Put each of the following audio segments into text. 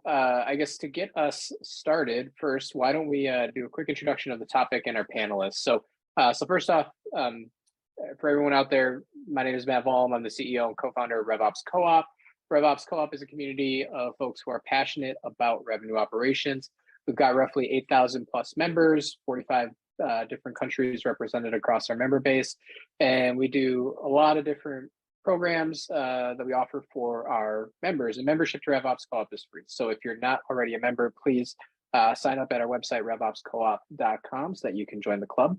I guess to get us started first, why don't we do a quick introduction of the topic and our panelists? So first off, for everyone out there, my name is Matt Volm. I'm the CEO and co-founder of RevOps Co-op. RevOps Co-op is a community of folks who are passionate about revenue operations. We've got roughly 8,000 plus members, 45 different countries represented across our member base, and we do a lot of different programs that we offer for our members. And membership to RevOps Co-op is free. So if you're not already a member, please sign up at our website, revopscoop.com, so that you can join the club.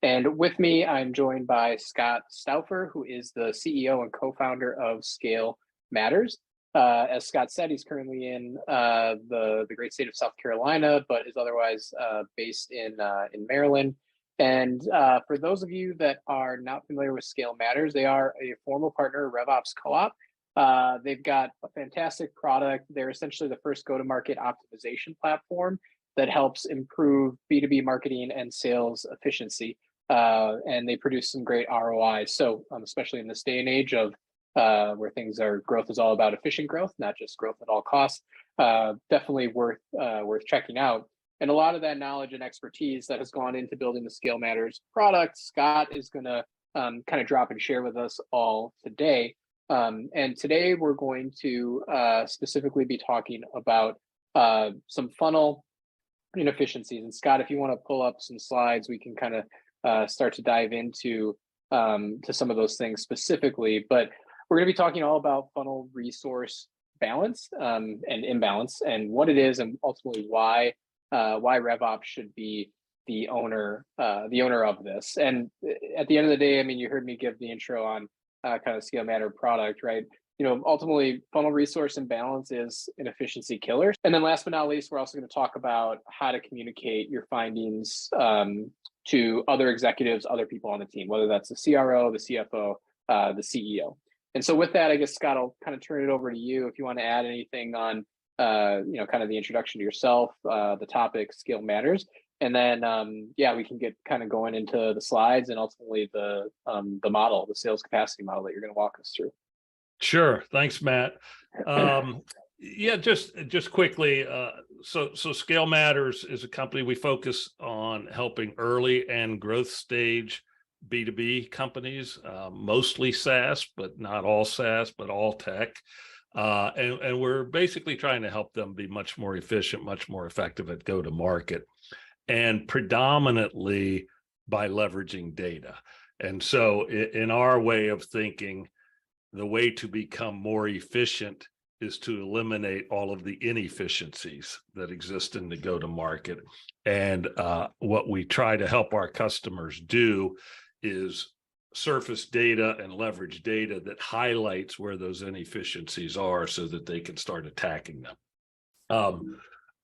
And with me, I'm joined by Scott Stauffer, who is the CEO and co-founder of scaleMatters. As Scott said, he's currently in the great state of South Carolina, but is otherwise based in Maryland. And for those of you that are not familiar with scaleMatters, they are a formal partner of RevOps Co-op. They've got a fantastic product. They're essentially the first go-to-market optimization platform that helps improve B2B marketing and sales efficiency. And they produce some great ROI. So especially in this day and age of where growth is all about efficient growth, not just growth at all costs, definitely worth checking out. And a lot of that knowledge and expertise that has gone into building the scaleMatters product, Scott is going to kind of drop and share with us all today. And today we're going to specifically be talking about some funnel inefficiencies. And Scott, if you want to pull up some slides, we can kind of start to dive into to some of those things specifically. But we're going to be talking all about funnel resource balance and imbalance, and what it is, and ultimately why RevOps should be the owner of this. And at the end of the day, I mean, you heard me give the intro on kind of scaleMatters product, right? You know, ultimately, funnel resource imbalance is an efficiency killer. And then last but not least, we're also going to talk about how to communicate your findings to other executives, other people on the team, whether that's the CRO, the CFO, the CEO. And so with that, I guess, Scott, I'll kind of turn it over to you if you want to add anything on kind of the introduction to yourself, the topic, scaleMatters, and then we can get kind of going into the slides and ultimately the model, the sales capacity model that you're going to walk us through. Sure, thanks, Matt. Just quickly. So scaleMatters is a company. We focus on helping early and growth stage B2B companies, mostly SaaS, but not all SaaS, but all tech. And we're basically trying to help them be much more efficient, much more effective at go-to-market, and predominantly by leveraging data. And so in our way of thinking, the way to become more efficient is to eliminate all of the inefficiencies that exist in the go-to-market. And what we try to help our customers do is surface data and leverage data that highlights where those inefficiencies are so that they can start attacking them.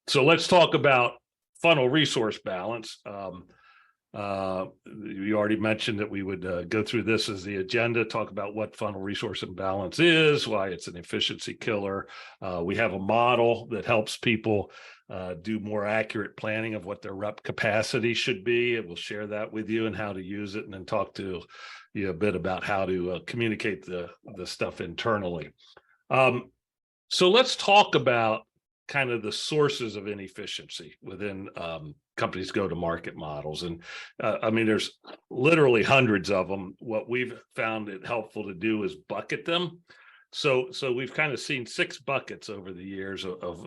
So let's talk about funnel resource balance. You already mentioned that we would go through this as the agenda, talk about what funnel resource imbalance is, why it's an efficiency killer. We have a model that helps people do more accurate planning of what their rep capacity should be, and we'll share that with you and how to use it, and then talk to you a bit about how to communicate the stuff internally. So let's talk about kind of the sources of inefficiency within companies' go-to-market models. And I mean, there's literally hundreds of them. What we've found it helpful to do is bucket them. So we've kind of seen 6 buckets over the years of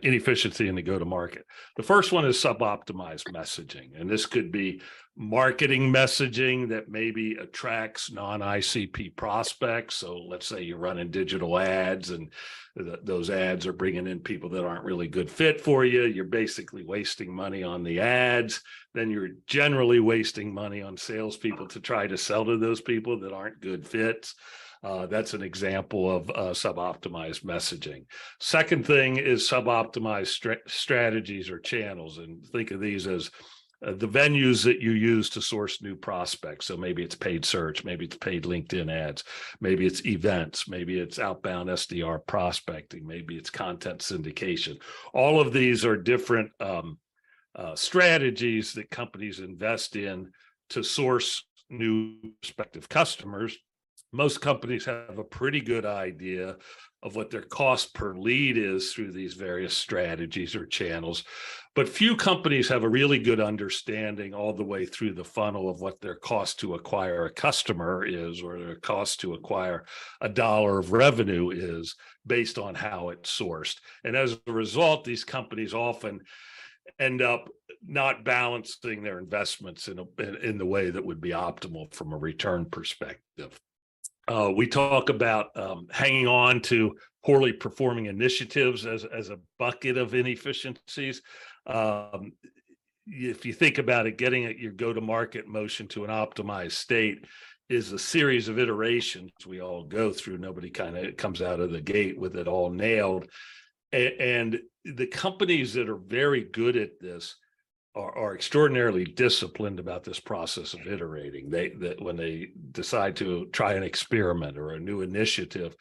inefficiency in the go-to-market. The first one is suboptimized messaging, and this could be marketing messaging that maybe attracts non-ICP prospects. So let's say you're running digital ads, and those ads are bringing in people that aren't really good fit for you. You're basically wasting money on the ads. Then you're generally wasting money on salespeople to try to sell to those people that aren't good fits. That's an example of suboptimized messaging. Second thing is suboptimized strategies or channels. And think of these as the venues that you use to source new prospects. So maybe it's paid search, maybe it's paid LinkedIn ads, maybe it's events, maybe it's outbound SDR prospecting, maybe it's content syndication. All of these are different strategies that companies invest in to source new prospective customers. Most companies have a pretty good idea of what their cost per lead is through these various strategies or channels, but few companies have a really good understanding all the way through the funnel of what their cost to acquire a customer is, or their cost to acquire a dollar of revenue is, based on how it's sourced. And as a result, these companies often end up not balancing their investments in the way that would be optimal from a return perspective. We talk about hanging on to poorly performing initiatives as a bucket of inefficiencies. If you think about it, getting your go-to-market motion to an optimized state is a series of iterations we all go through. Nobody kind of comes out of the gate with it all nailed. And the companies that are very good at this are extraordinarily disciplined about this process of iterating. That when they decide to try an experiment or a new initiative,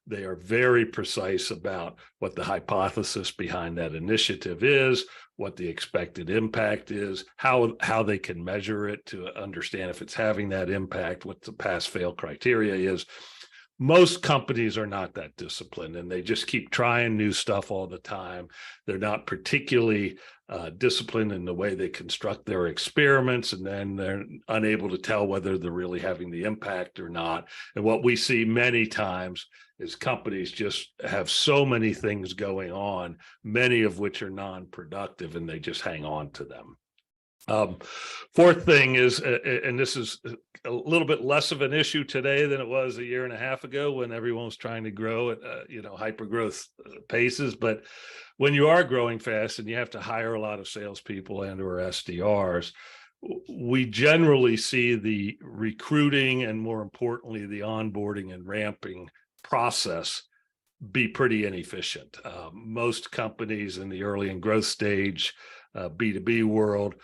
they are very precise about what the hypothesis behind that initiative is, what the expected impact is, how they can measure it to understand if it's having that impact, what the pass-fail criteria is. Most companies are not that disciplined, and they just keep trying new stuff all the time. They're not particularly disciplined in the way they construct their experiments, and then they're unable to tell whether they're really having the impact or not. And what we see many times is companies just have so many things going on, many of which are non-productive, and they just hang on to them. Fourth thing is, and this is a little bit less of an issue today than it was a year and a half ago when everyone was trying to grow at hyper growth paces. But when you are growing fast and you have to hire a lot of salespeople and or SDRs, we generally see the recruiting and, more importantly, the onboarding and ramping process be pretty inefficient. Most companies in the early and growth stage, B2B world,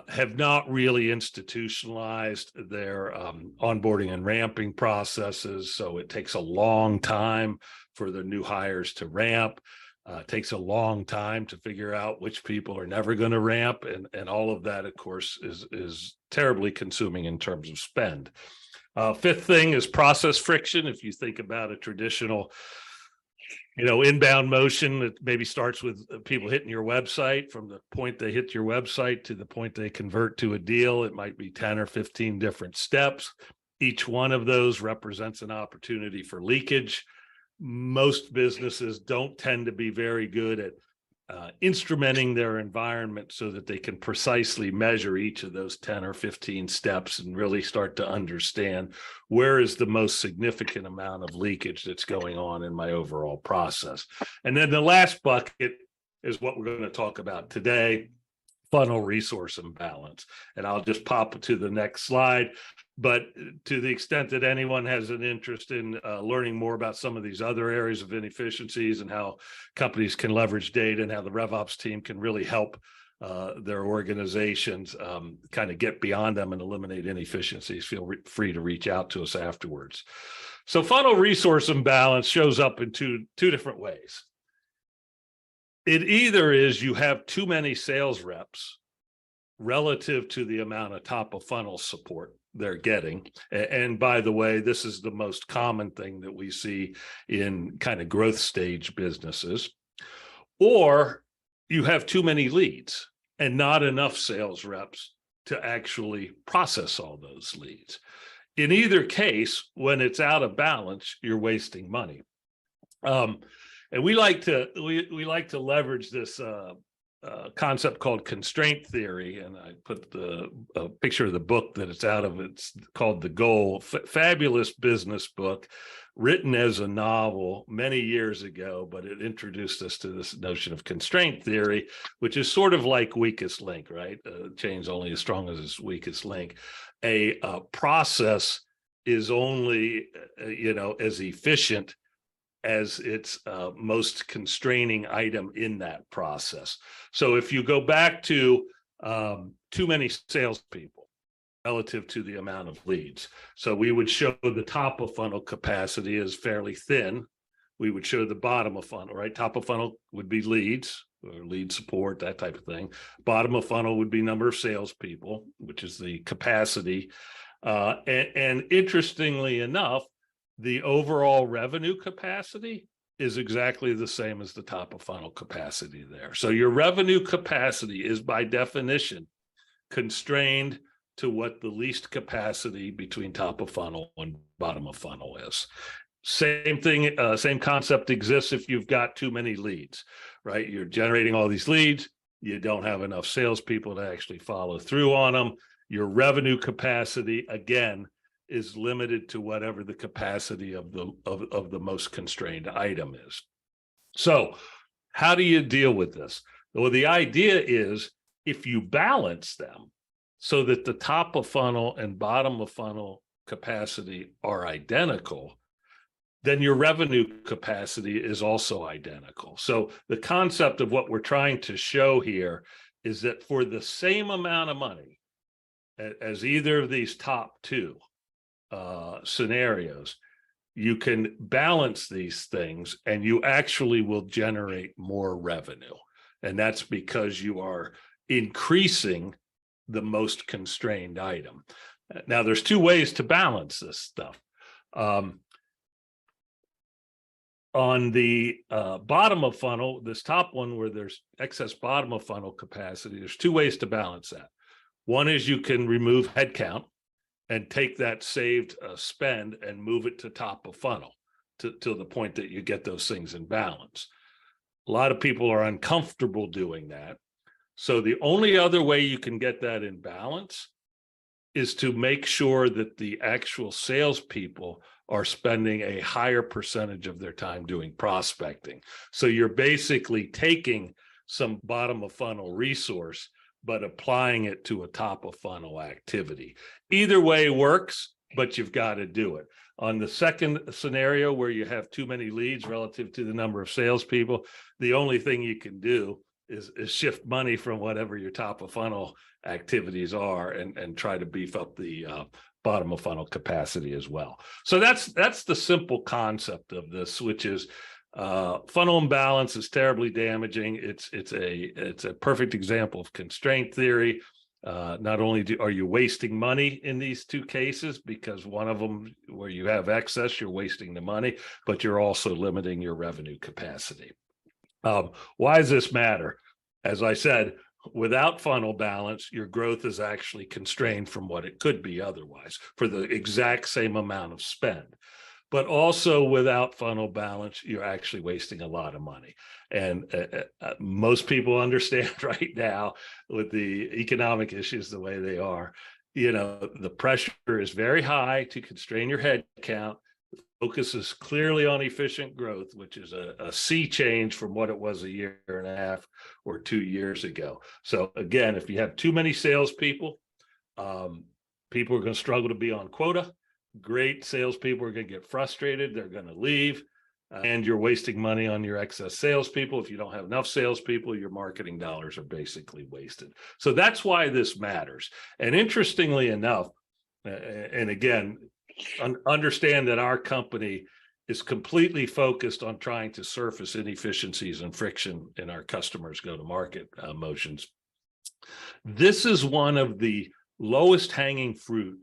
have not really institutionalized their onboarding and ramping processes. So it takes a long time for the new hires to ramp. It takes a long time to figure out which people are never going to ramp. And all of that, of course, is terribly consuming in terms of spend. Fifth thing is process friction. If you think about a traditional inbound motion that maybe starts with people hitting your website, from the point they hit your website to the point they convert to a deal, it might be 10 or 15 different steps. Each one of those represents an opportunity for leakage. Most businesses don't tend to be very good at instrumenting their environment so that they can precisely measure each of those 10 or 15 steps and really start to understand where is the most significant amount of leakage that's going on in my overall process. And then the last bucket is what we're going to talk about today: funnel resource imbalance. And I'll just pop to the next slide. But to the extent that anyone has an interest in learning more about some of these other areas of inefficiencies and how companies can leverage data and how the RevOps team can really help their organizations kind of get beyond them and eliminate inefficiencies, feel free to reach out to us afterwards. So funnel resource imbalance shows up in two different ways. It either is you have too many sales reps relative to the amount of top of funnel support they're getting. And by the way, this is the most common thing that we see in kind of growth stage businesses. Or you have too many leads and not enough sales reps to actually process all those leads. In either case, when it's out of balance, you're wasting money. And we like to leverage this concept called constraint theory, and I put the picture of the book that it's out of. It's called The Goal. Fabulous business book, written as a novel many years ago, but it introduced us to this notion of constraint theory, which is sort of like weakest link, right? Chain's only as strong as its weakest link. A process is only as efficient as its most constraining item in that process. So if you go back to too many salespeople relative to the amount of leads, so we would show the top of funnel capacity as fairly thin. We would show the bottom of funnel, right? Top of funnel would be leads or lead support, that type of thing. Bottom of funnel would be number of salespeople, which is the capacity. And interestingly enough, the overall revenue capacity is exactly the same as the top of funnel capacity there. So your revenue capacity is by definition constrained to what the least capacity between top of funnel and bottom of funnel is. Same thing, same concept exists if you've got too many leads, right? You're generating all these leads, you don't have enough salespeople to actually follow through on them. Your revenue capacity, again, is limited to whatever the capacity of the most constrained item is. So how do you deal with this? Well, the idea is if you balance them so that the top of funnel and bottom of funnel capacity are identical, then your revenue capacity is also identical. So the concept of what we're trying to show here is that for the same amount of money as either of these top two scenarios, you can balance these things and you actually will generate more revenue. And that's because you are increasing the most constrained item. Now, there's two ways to balance this stuff. On the bottom of funnel, this top one where there's excess bottom of funnel capacity, there's two ways to balance that. One is you can remove headcount and take that saved spend and move it to top of funnel to the point that you get those things in balance. A lot of people are uncomfortable doing that. So the only other way you can get that in balance is to make sure that the actual salespeople are spending a higher percentage of their time doing prospecting. So you're basically taking some bottom of funnel resource, but applying it to a top of funnel activity. Either way works, but you've got to do it. On the second scenario where you have too many leads relative to the number of salespeople, the only thing you can do is shift money from whatever your top of funnel activities are and try to beef up the bottom of funnel capacity as well. So that's the simple concept of this, which is funnel imbalance is terribly damaging. It's a perfect example of constraint theory. Not only are you wasting money in these two cases, because one of them where you have excess, you're wasting the money, but you're also limiting your revenue capacity. Why does this matter? As I said, without funnel balance, your growth is actually constrained from what it could be otherwise for the exact same amount of spend. But also without funnel balance, you're actually wasting a lot of money. And most people understand right now with the economic issues the way they are, the pressure is very high to constrain your head count. Focus is clearly on efficient growth, which is a sea change from what it was a year and a half or 2 years ago. So again, if you have too many salespeople, people are going to struggle to be on quota. Great salespeople are going to get frustrated. They're going to leave, and you're wasting money on your excess salespeople. If you don't have enough salespeople, your marketing dollars are basically wasted. So that's why this matters. And interestingly enough, and again, understand that our company is completely focused on trying to surface inefficiencies and friction in our customers' go-to-market motions. This is one of the lowest hanging fruit,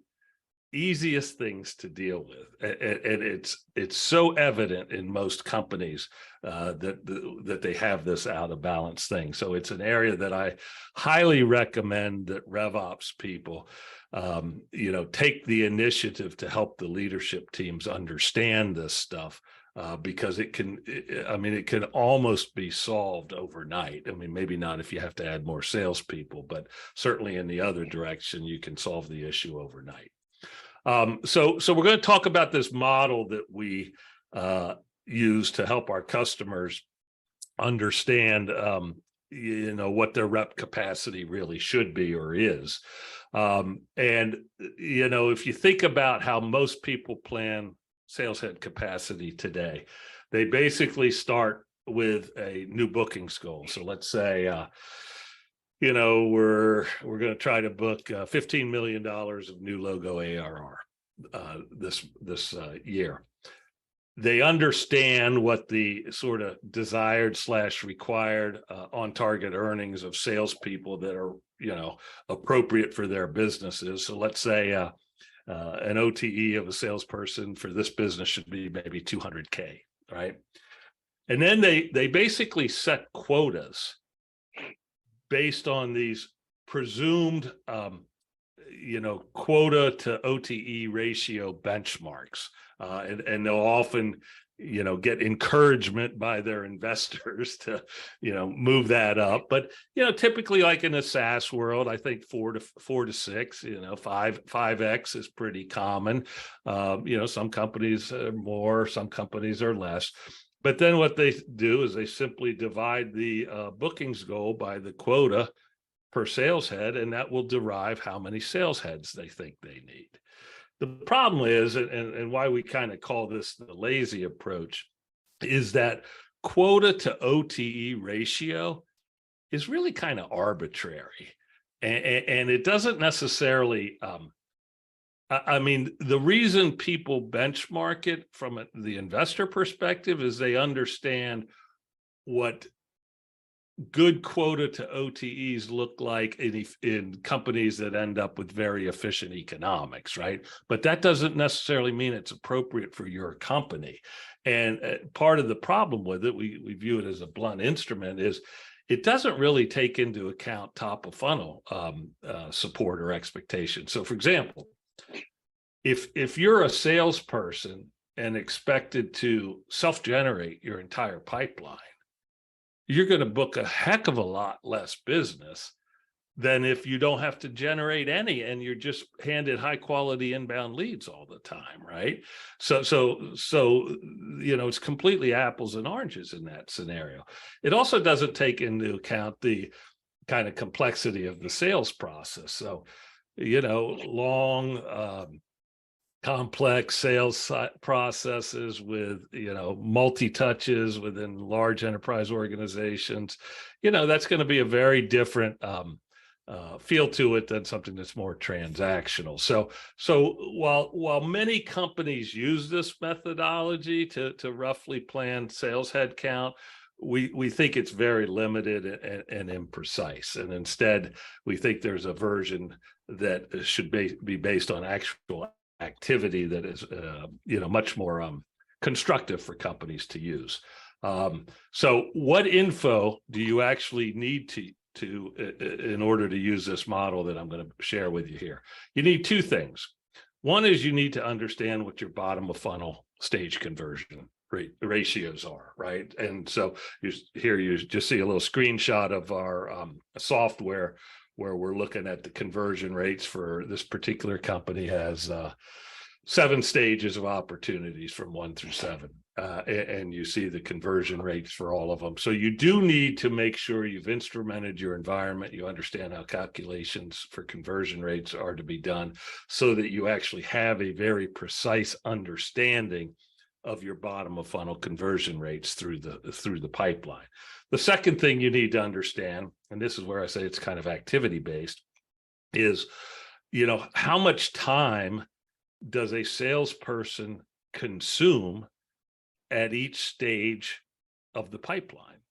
easiest things to deal with, and it's so evident in most companies that they have this out of balance thing. So it's an area that I highly recommend that RevOps people take the initiative to help the leadership teams understand this stuff, because it can almost be solved overnight. I mean, maybe not if you have to add more salespeople, but certainly in the other direction, you can solve the issue overnight. So we're going to talk about this model that we use to help our customers understand, what their rep capacity really should be or is. And if you think about how most people plan sales head capacity today, they basically start with a new bookings goal. So let's say, we're going to try to book $15 million of new logo ARR this year. They understand what the sort of desired / required on target earnings of salespeople that are appropriate for their businesses. So let's say an OTE of a salesperson for this business should be maybe 200K, right? And then they basically set quotas based on these presumed quota to OTE ratio benchmarks, and they'll often get encouragement by their investors to move that up. But typically, like in the SaaS world, I think 4 to 6, 5x is pretty common. Some companies are more, some companies are less. But then what they do is they simply divide the bookings goal by the quota per sales head, and that will derive how many sales heads they think they need. The problem is, and why we kind of call this the lazy approach, is that quota to OTE ratio is really kind of arbitrary. And it doesn't necessarily, the reason people benchmark it from the investor perspective is they understand what good quota to OTEs look like in companies that end up with very efficient economics, right? But that doesn't necessarily mean it's appropriate for your company. And part of the problem with it, we view it as a blunt instrument, is it doesn't really take into account top of funnel support or expectation. So for example, if you're a salesperson and expected to self-generate your entire pipeline, you're going to book a heck of a lot less business than if you don't have to generate any and you're just handed high quality inbound leads all the time, right? So it's completely apples and oranges in that scenario. It also doesn't take into account the kind of complexity of the sales process. So, long complex sales processes with multi-touches within large enterprise organizations, that's going to be a very different feel to it than something that's more transactional. So while many companies use this methodology to roughly plan sales headcount, we think it's very limited and imprecise, and instead we think there's a version that should be based on actual activity that is much more constructive for companies to use. So what info do you actually need to in order to use this model that I'm going to share with you here? You need two things. One is you need to understand what your bottom of funnel stage conversion ratios are, right? And so you just see a little screenshot of our software where we're looking at the conversion rates for this particular company. Has 7 stages of opportunities from 1 through 7. And you see the conversion rates for all of them. So you do need to make sure you've instrumented your environment. You understand how calculations for conversion rates are to be done so that you actually have a very precise understanding of your bottom of funnel conversion rates through the pipeline. The second thing you need to understand, and this is where I say it's kind of activity based, is how much time does a salesperson consume at each stage of the pipeline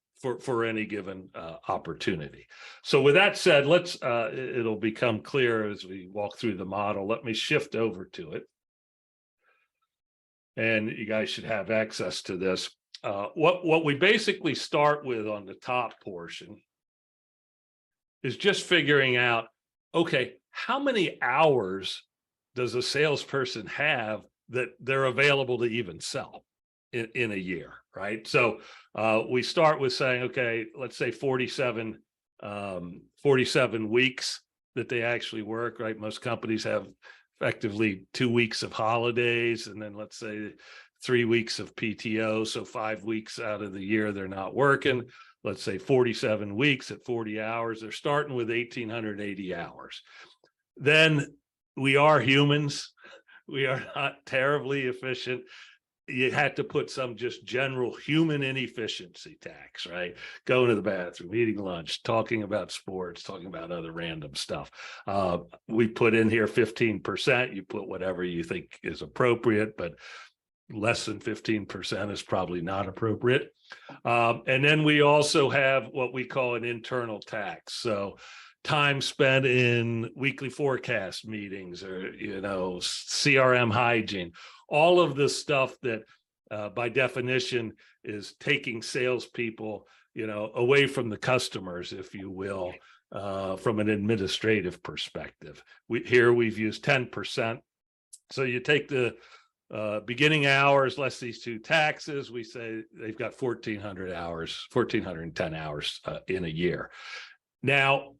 for any given opportunity. So with that said, it'll become clear as we walk through the model. Let me shift over to it. And you guys should have access to this. What we basically start with on the top portion is just figuring out, okay, how many hours does a salesperson have that they're available to even sell in a year, right? So we start with saying, okay, let's say 47 weeks that they actually work, right? Most companies have effectively 2 weeks of holidays, and then let's say 3 weeks of PTO. So 5 weeks out of the year, they're not working. Let's say 47 weeks at 40 hours, they're starting with 1,880 hours. Then we are humans. We are not terribly efficient. You had to put some just general human inefficiency tax, right? Going to the bathroom, eating lunch, talking about sports, talking about other random stuff. We put in here 15%. You put whatever you think is appropriate, but less than 15% is probably not appropriate. And then we also have what we call an internal tax. So time spent in weekly forecast meetings or, CRM hygiene, all of this stuff that by definition is taking salespeople, away from the customers, if you will, from an administrative perspective. We've used 10%. So you take the beginning hours less these two taxes, we say they've got 1,400 hours, 1,410 hours in a year. Now,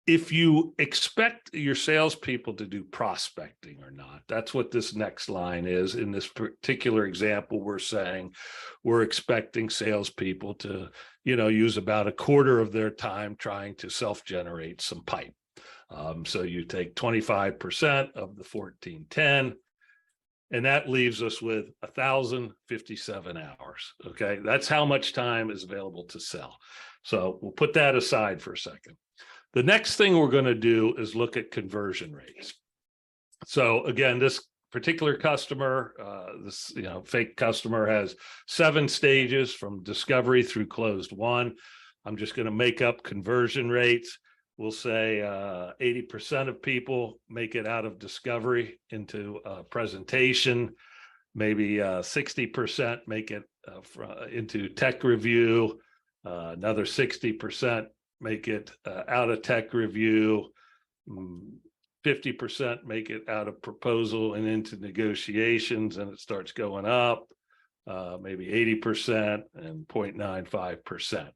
if you expect your salespeople to do prospecting or not, that's what this next line is. In this particular example, we're saying we're expecting salespeople to, use about a quarter of their time trying to self-generate some pipe. So you take 25% of the 1,410, and that leaves us with 1,057 hours. Okay, that's how much time is available to sell. So we'll put that aside for a second. The next thing we're going to do is look at conversion rates. So again, this particular customer, this fake customer, has 7 stages from discovery through closed won. I'm just going to make up conversion rates. We'll say 80% of people make it out of discovery into presentation. Maybe 60% make it into tech review. Another 60% make it out of tech review. 50% make it out of proposal and into negotiations, and it starts going up. Maybe 80% and 0.95%.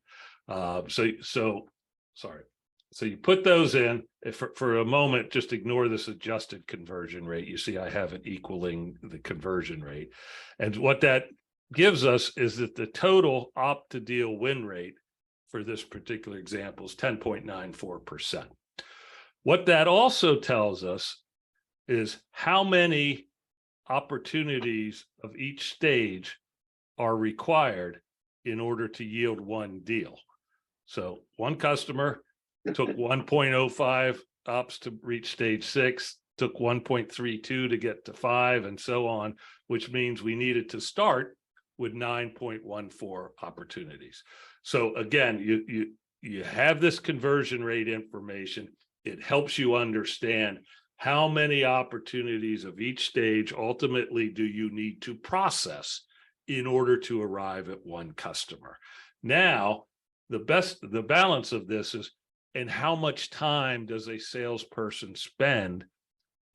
So you put those in. If for a moment, just ignore this adjusted conversion rate. You see I have it equaling the conversion rate. And what that gives us is that the total opt to deal win rate for this particular example is 10.94%. What that also tells us is how many opportunities of each stage are required in order to yield one deal. So one customer took 1.05 ops to reach stage 6, took 1.32 to get to 5, and so on, which means we needed to start with 9.14 opportunities. So again, you have this conversion rate information. It helps you understand how many opportunities of each stage ultimately do you need to process in order to arrive at one customer. Now, the balance of this is, and how much time does a salesperson spend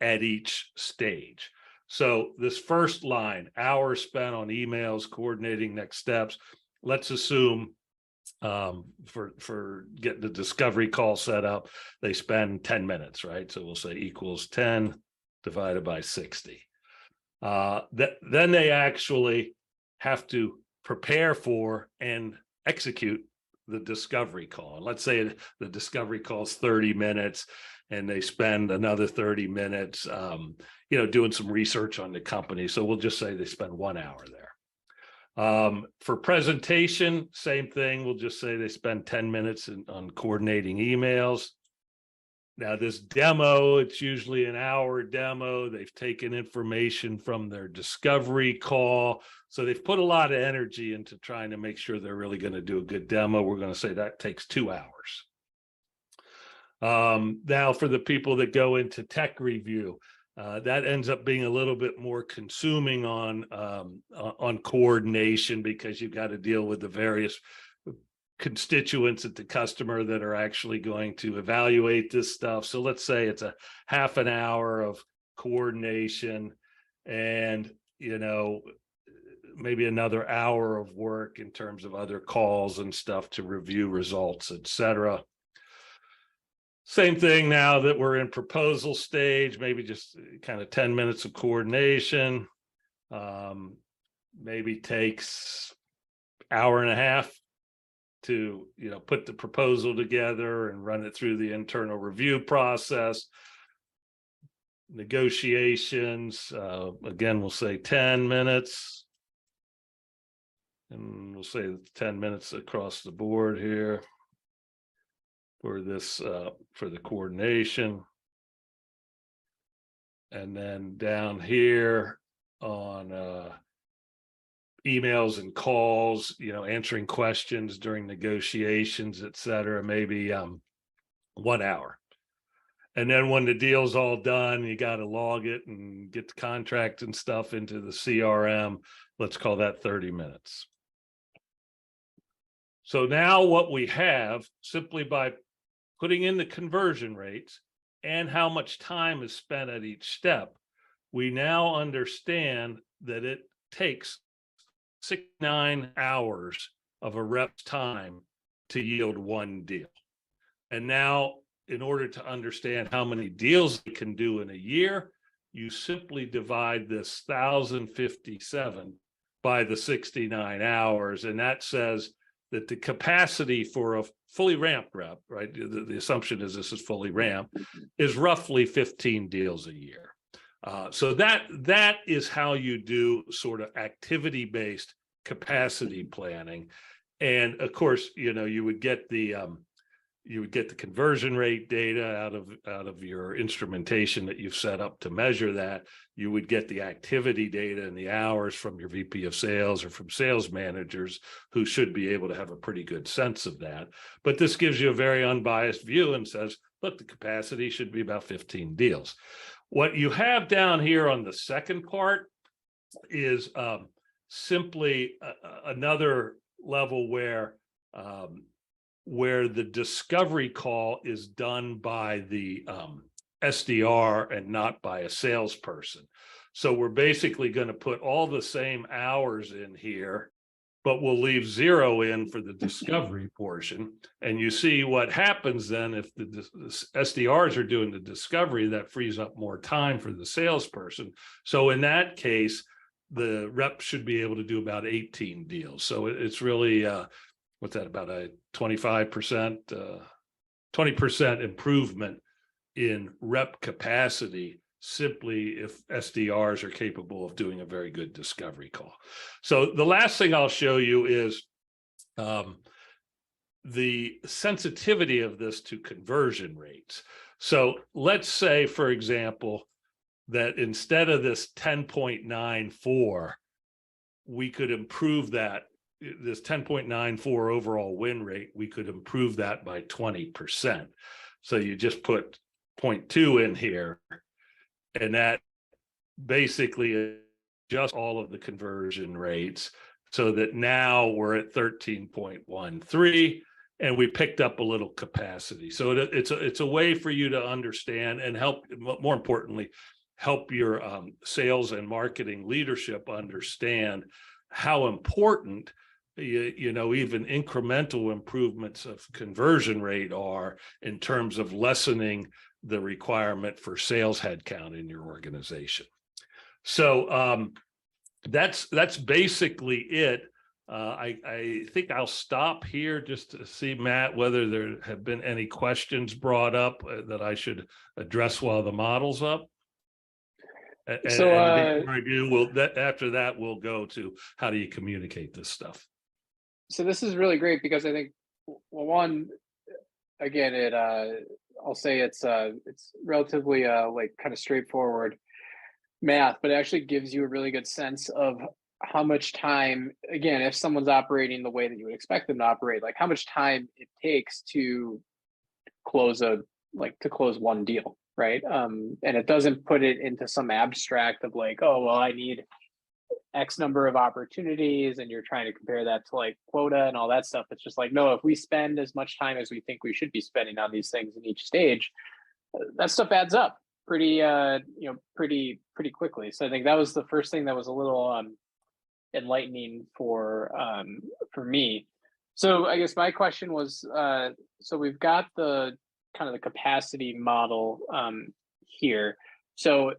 at each stage? So this first line, hours spent on emails, coordinating next steps, let's assume for getting the discovery call set up, they spend 10 minutes, right? So we'll say equals 10 divided by 60. Then they actually have to prepare for and execute the discovery call. And let's say the discovery call is 30 minutes and they spend another 30 minutes, doing some research on the company. So we'll just say they spend 1 hour there. For presentation, same thing. We'll just say they spend 10 minutes on coordinating emails. Now this demo, it's usually an hour demo. They've taken information from their discovery call. So they've put a lot of energy into trying to make sure they're really going to do a good demo. We're going to say that takes 2 hours. Now for the people that go into tech review, that ends up being a little bit more consuming on coordination, because you've got to deal with the various constituents at the customer that are actually going to evaluate this stuff. So let's say it's a half an hour of coordination and, maybe another hour of work in terms of other calls and stuff to review results, etc. Same thing now that we're in proposal stage, maybe just kind of 10 minutes of coordination, maybe takes hour and a half to, put the proposal together and run it through the internal review process. Negotiations, again, we'll say 10 minutes. And we'll say 10 minutes across the board here for this, for the coordination. And then down here on emails and calls, answering questions during negotiations, et cetera, maybe 1 hour. And then when the deal's all done, you got to log it and get the contract and stuff into the CRM. Let's call that 30 minutes. So now what we have, simply by putting in the conversion rates and how much time is spent at each step, we now understand that it takes 69 hours of a rep's time to yield one deal. And now, in order to understand how many deals it can do in a year, you simply divide this 1,057 by the 69 hours. And that says that the capacity for a fully ramped rep, right? The assumption is this is fully ramped, is roughly 15 deals a year. So that is how you do sort of activity-based capacity planning. And of course, you would get the conversion rate data out of your instrumentation that you've set up to measure that. You would get the activity data and the hours from your VP of sales or from sales managers, who should be able to have a pretty good sense of that. But this gives you a very unbiased view and says, look, the capacity should be about 15 deals. What you have down here on the second part is simply another level where the discovery call is done by the SDR and not by a salesperson. So we're basically going to put all the same hours in here, but we'll leave 0 in for the discovery portion. And you see what happens then if the SDRs are doing the discovery, that frees up more time for the salesperson. So in that case, the rep should be able to do about 18 deals. So it's really, what's that, about a 25%, 20% improvement in rep capacity, simply if SDRs are capable of doing a very good discovery call. So the last thing I'll show you is the sensitivity of this to conversion rates. So let's say, for example, that instead of this 10.94, we could improve that, this 10.94 overall win rate, we could improve that by 20%. So you just put 0.2 in here, and that basically adjusts all of the conversion rates so that now we're at 13.13, and we picked up a little capacity. So it's a way for you to understand and help, more importantly, help your sales and marketing leadership understand how important even incremental improvements of conversion rate are in terms of lessening the requirement for sales headcount in your organization. So that's basically it. I think I'll stop here just to see, Matt, whether there have been any questions brought up that I should address while the model's up. And before I do, after that, we'll go to how do you communicate this stuff. So this is really great because I think, well, one, again, I'll say it's relatively like kind of straightforward math, but it actually gives you a really good sense of how much time, again, if someone's operating the way that you would expect them to operate, like how much time it takes to close one deal, right? And it doesn't put it into some abstract of like, oh, well, I need X number of opportunities, and you're trying to compare that to like quota and all that stuff. It's just like, no, if we spend as much time as we think we should be spending on these things in each stage, that stuff adds up pretty quickly. So I think that was the first thing that was a little enlightening for me. So I guess my question was, so we've got the kind of the capacity model here. So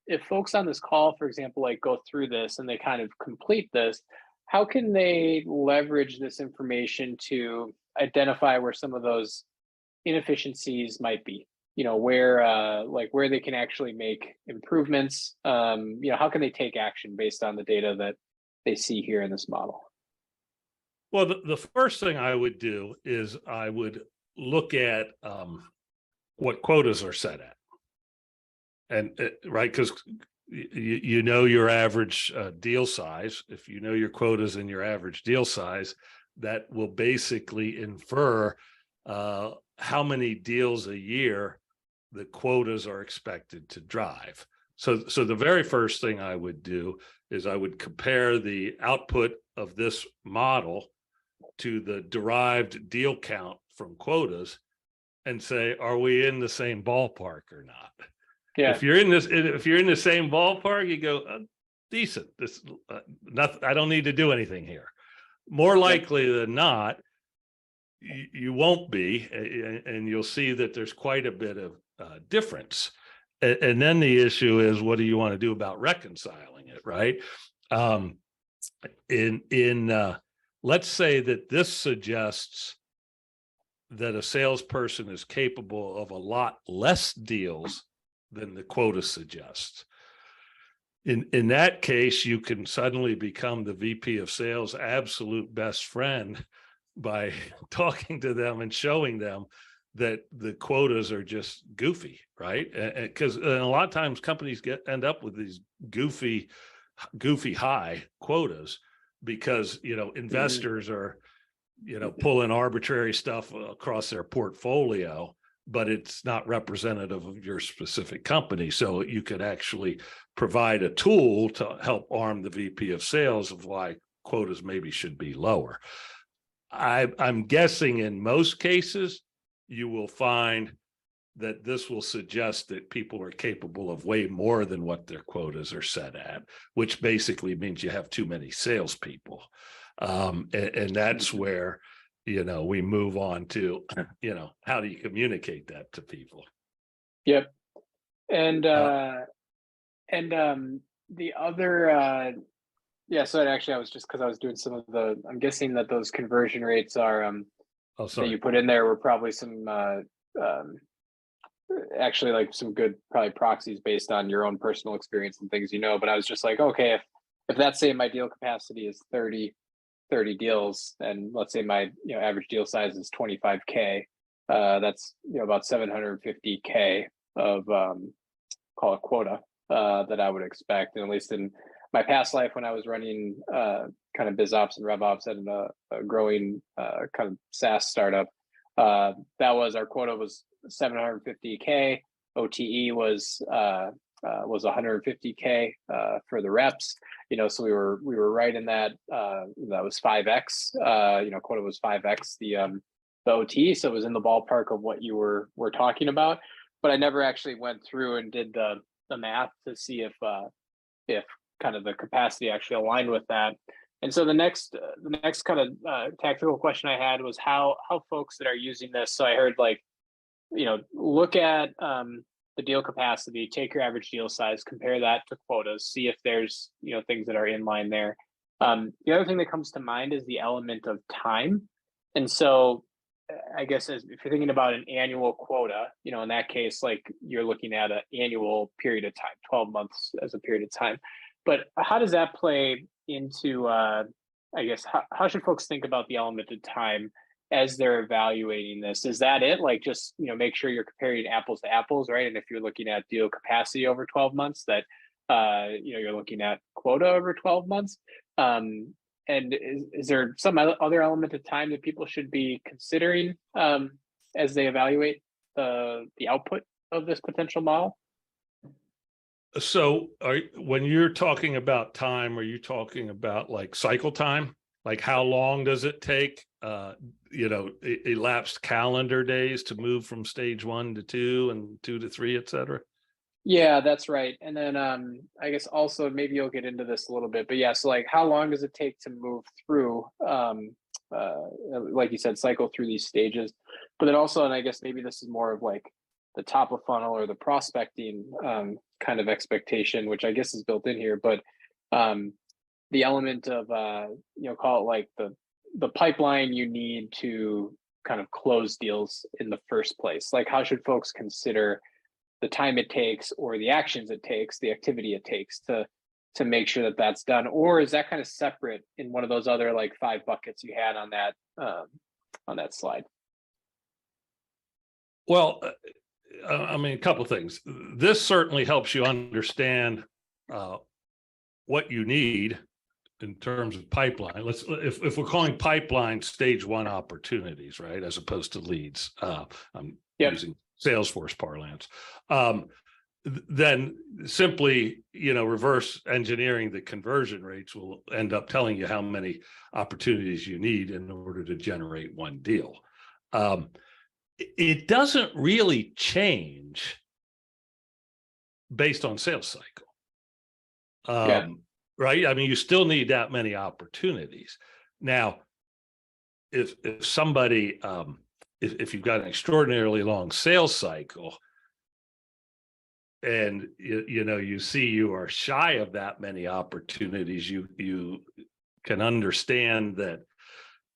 if folks on this call, for example, like go through this and they kind of complete this, how can they leverage this information to identify where some of those inefficiencies might be? Where they can actually make improvements. How can they take action based on the data that they see here in this model? Well, the first thing I would do is I would look at what quotas are set at. And right, because you know your average deal size. If you know your quotas and your average deal size, that will basically infer how many deals a year the quotas are expected to drive. So the very first thing I would do is I would compare the output of this model to the derived deal count from quotas and say, are we in the same ballpark or not? Yeah. If you're in the same ballpark, you go, decent. This nothing. I don't need to do anything here. More likely than not, you won't be, and you'll see that there's quite a bit of difference. And then the issue is, what do you want to do about reconciling it, right? Let's say that this suggests that a salesperson is capable of a lot less deals than the quota suggests. In that case, you can suddenly become the VP of sales' absolute best friend by talking to them and showing them that the quotas are just goofy, right? Because a lot of times companies end up with these goofy high quotas because, investors are, pulling arbitrary stuff across their portfolio, but it's not representative of your specific company. So you could actually provide a tool to help arm the VP of sales of why quotas maybe should be lower. I'm guessing in most cases, you will find that this will suggest that people are capable of way more than what their quotas are set at, which basically means you have too many salespeople. And that's where, we move on to, how do you communicate that to people? Yep. And the other, so actually I was just, because I was doing some of I'm guessing that those conversion rates are, that you put in there were probably some, actually like some good probably proxies based on your own personal experience and things, but I was just like, okay, if that's say my deal capacity is 30 deals, and let's say my average deal size is 25K, that's about 750K of call it quota that I would expect. And at least in my past life, when I was running kind of BizOps and RevOps at a growing kind of SaaS startup, that was our quota was 750K. OTE was 150K for the reps. So we were right in that. That was 5x. Quota was 5x the OTE, so it was in the ballpark of what you were talking about. But I never actually went through and did the math to see if kind of the capacity actually aligned with that. And so the next kind of tactical question I had was how folks that are using this. So I heard look at the deal capacity, take your average deal size, compare that to quotas, see if there's things that are in line there. The other thing that comes to mind is the element of time. And so I guess if you're thinking about an annual quota, in that case, like you're looking at an annual period of time, 12 months as a period of time. But how does that play into, I guess, how should folks think about the element of time as they're evaluating this? Is that it? Like just, make sure you're comparing apples to apples, right? And if you're looking at deal capacity over 12 months, that, you're looking at quota over 12 months. And is there some other element of time that people should be considering as they evaluate the output of this potential model? So when you're talking about time, are you talking about like cycle time? Like how long does it take, elapsed calendar days to move from stage 1 to 2 and 2 to 3, et cetera? Yeah, that's right. And then I guess also maybe you'll get into this a little bit, but yeah, so like how long does it take to move through, like you said, cycle through these stages? But then also, and I guess maybe this is more of like the top of funnel or the prospecting kind of expectation, which I guess is built in here, but the element of call it like the pipeline you need to kind of close deals in the first place. Like how should folks consider the time it takes or the actions it takes, the activity it takes to make sure that that's done? Or is that kind of separate in one of those other like 5 buckets you had on that slide? Well, I mean, a couple of things. This certainly helps you understand what you need in terms of pipeline, if we're calling pipeline stage one opportunities, right, as opposed to leads, I'm using Salesforce parlance, then simply, reverse engineering the conversion rates will end up telling you how many opportunities you need in order to generate one deal. It doesn't really change based on sales cycle. Right? I mean, you still need that many opportunities. Now, if somebody, if you've got an extraordinarily long sales cycle, and you see you are shy of that many opportunities, you can understand that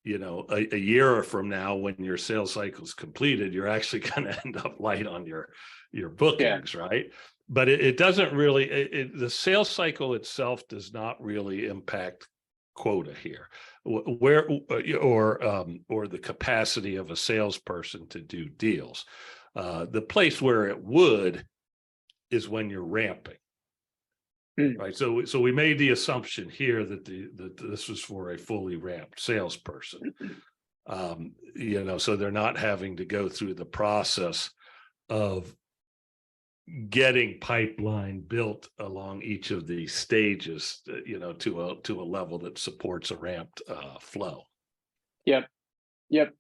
a year from now, when your sales cycle is completed, you're actually going to end up light on your bookings, right? But it doesn't really, the sales cycle itself does not really impact quota here, or the capacity of a salesperson to do deals. The place where it would is when you're ramping, right? So we made the assumption here that this was for a fully ramped salesperson, so they're not having to go through the process of getting pipeline built along each of these stages, to a level that supports a ramped flow. Yep,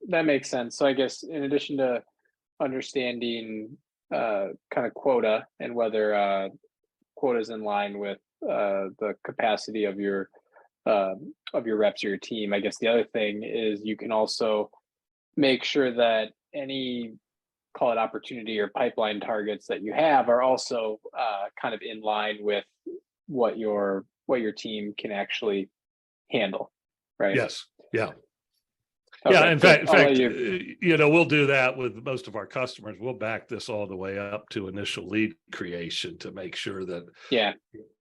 that makes sense. So I guess in addition to understanding kind of quota and whether quota is in line with the capacity of your reps or your team, I guess the other thing is you can also make sure that any, call it opportunity or pipeline targets that you have are also kind of in line with what your team can actually handle, right? Yes. Yeah. Okay, yeah. In fact, we'll do that with most of our customers. We'll back this all the way up to initial lead creation to make sure that,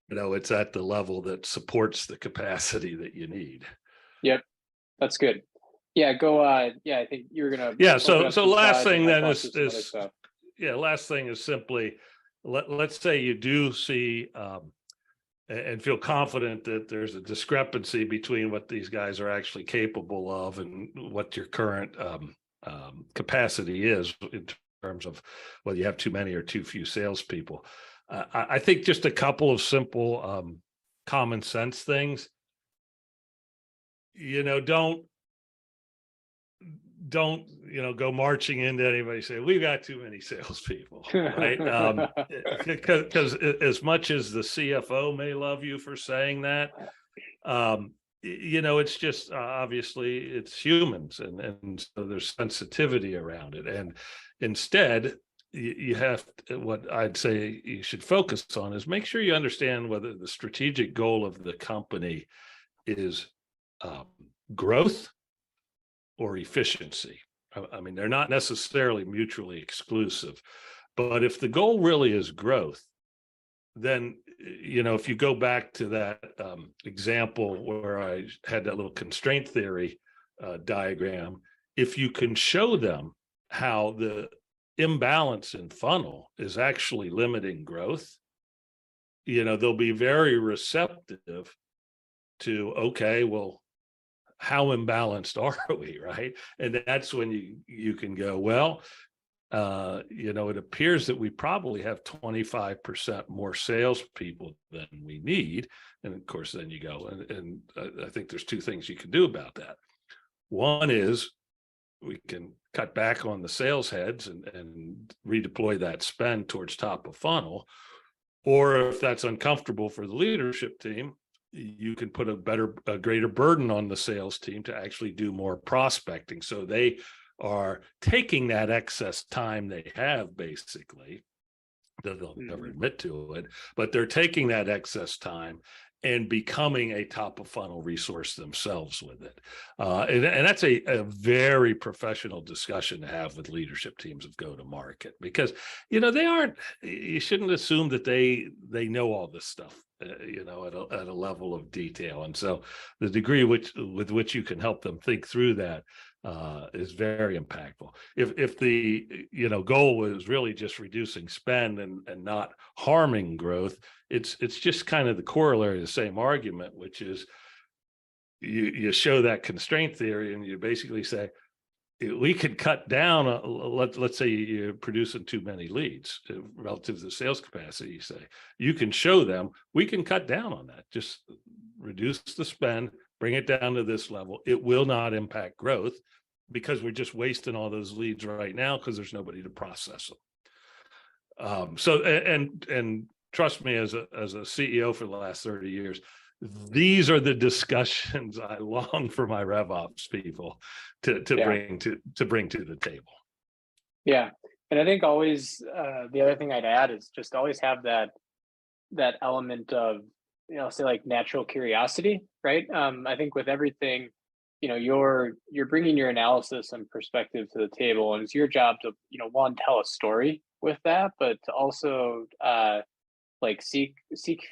it's at the level that supports the capacity that you need. Yep. That's good. Yeah. Go. I think you're going to. Yeah. So last thing then last thing is simply, let's say you do see, and feel confident that there's a discrepancy between what these guys are actually capable of and what your current capacity is in terms of whether you have too many or too few salespeople. I think just a couple of simple common sense things. Don't go marching into anybody and say we've got too many salespeople, right? Because as much as the CFO may love you for saying that, it's just obviously it's humans, and so there's sensitivity around it. And instead, you have what I'd say you should focus on is make sure you understand whether the strategic goal of the company is growth or efficiency. I mean, they're not necessarily mutually exclusive, but if the goal really is growth, then, if you go back to that example where I had that little constraint theory diagram, if you can show them how the imbalance in funnel is actually limiting growth, they'll be very receptive to, okay, well, how imbalanced are we, right? And that's when you can go, well, it appears that we probably have 25% more salespeople than we need. And of course, then you go, and I think there's two things you can do about that. One is we can cut back on the sales heads and redeploy that spend towards top of funnel. Or if that's uncomfortable for the leadership team, you can put a greater burden on the sales team to actually do more prospecting. So they are taking that excess time they have, basically, they'll never admit to it, but they're taking that excess time and becoming a top of funnel resource themselves with it. And that's a very professional discussion to have with leadership teams of go-to-market, because, you shouldn't assume that they know all this stuff, at a level of detail. And so the degree with which you can help them think through that is very impactful. If the goal was really just reducing spend and not harming growth, it's just kind of the corollary of the same argument, which is you show that constraint theory, and you basically say, we could cut down, let's say you're producing too many leads relative to the sales capacity. You say, you can show them, we can cut down on that. Just reduce the spend, bring it down to this level. It will not impact growth because we're just wasting all those leads right now because there's nobody to process them. And trust me, as a CEO for the last 30 years, these are the discussions I long for my RevOps people to bring to the table. Yeah, and I think always the other thing I'd add is just always have that element of, say like natural curiosity, right? I think with everything, you're bringing your analysis and perspective to the table, and it's your job to one, tell a story with that, but to also like seek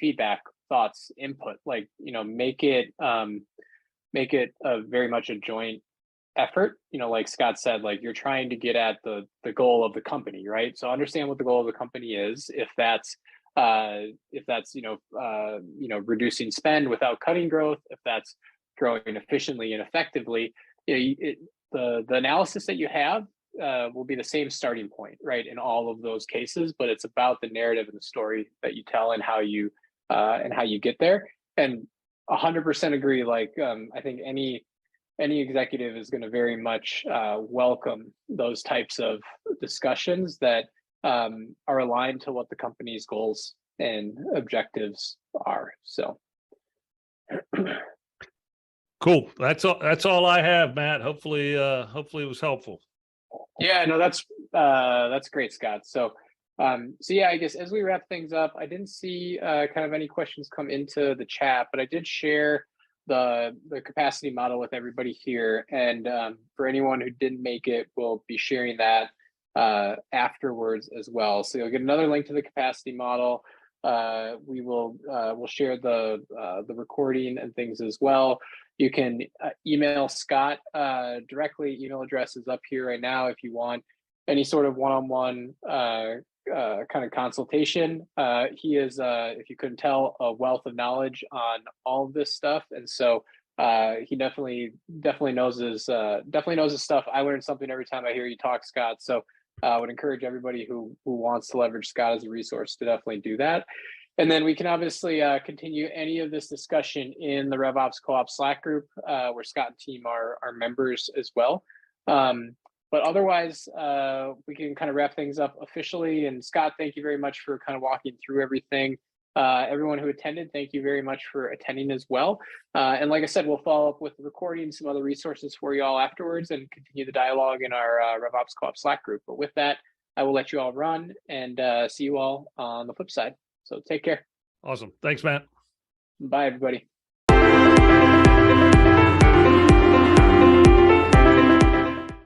feedback, thoughts, input, like make it very much a joint effort. Like Scott said, like you're trying to get at the goal of the company, right? So understand what the goal of the company is. If that's reducing spend without cutting growth, if that's growing efficiently and effectively, the analysis that you have will be the same starting point, right, in all of those cases. But it's about the narrative and the story that you tell and how you get there. And 100% agree. Like I think any executive is going to very much welcome those types of discussions that are aligned to what the company's goals and objectives are. So cool. That's all I have, Matt. Hopefully it was helpful. Yeah, no, that's great, Scott. So yeah, I guess as we wrap things up, I didn't see kind of any questions come into the chat, but I did share the capacity model with everybody here. And for anyone who didn't make it, we'll be sharing that afterwards as well. So you'll get another link to the capacity model. We'll share the recording and things as well. You can email Scott directly. Email address is up here right now if you want any sort of one-on-one kind of consultation. He is, if you couldn't tell, a wealth of knowledge on all of this stuff, and so he definitely knows his stuff. I learn something every time I hear you talk, Scott. So I would encourage everybody who wants to leverage Scott as a resource to definitely do that. And then we can obviously continue any of this discussion in the RevOps Co-op Slack group, where Scott and team are members as well. But otherwise, we can kind of wrap things up officially. And Scott, thank you very much for kind of walking through everything. Everyone who attended, thank you very much for attending as well. And like I said, we'll follow up with recording some other resources for you all afterwards and continue the dialogue in our RevOps Co-op Slack group. But with that, I will let you all run and see you all on the flip side. So take care. Awesome. Thanks, Matt. Bye, everybody.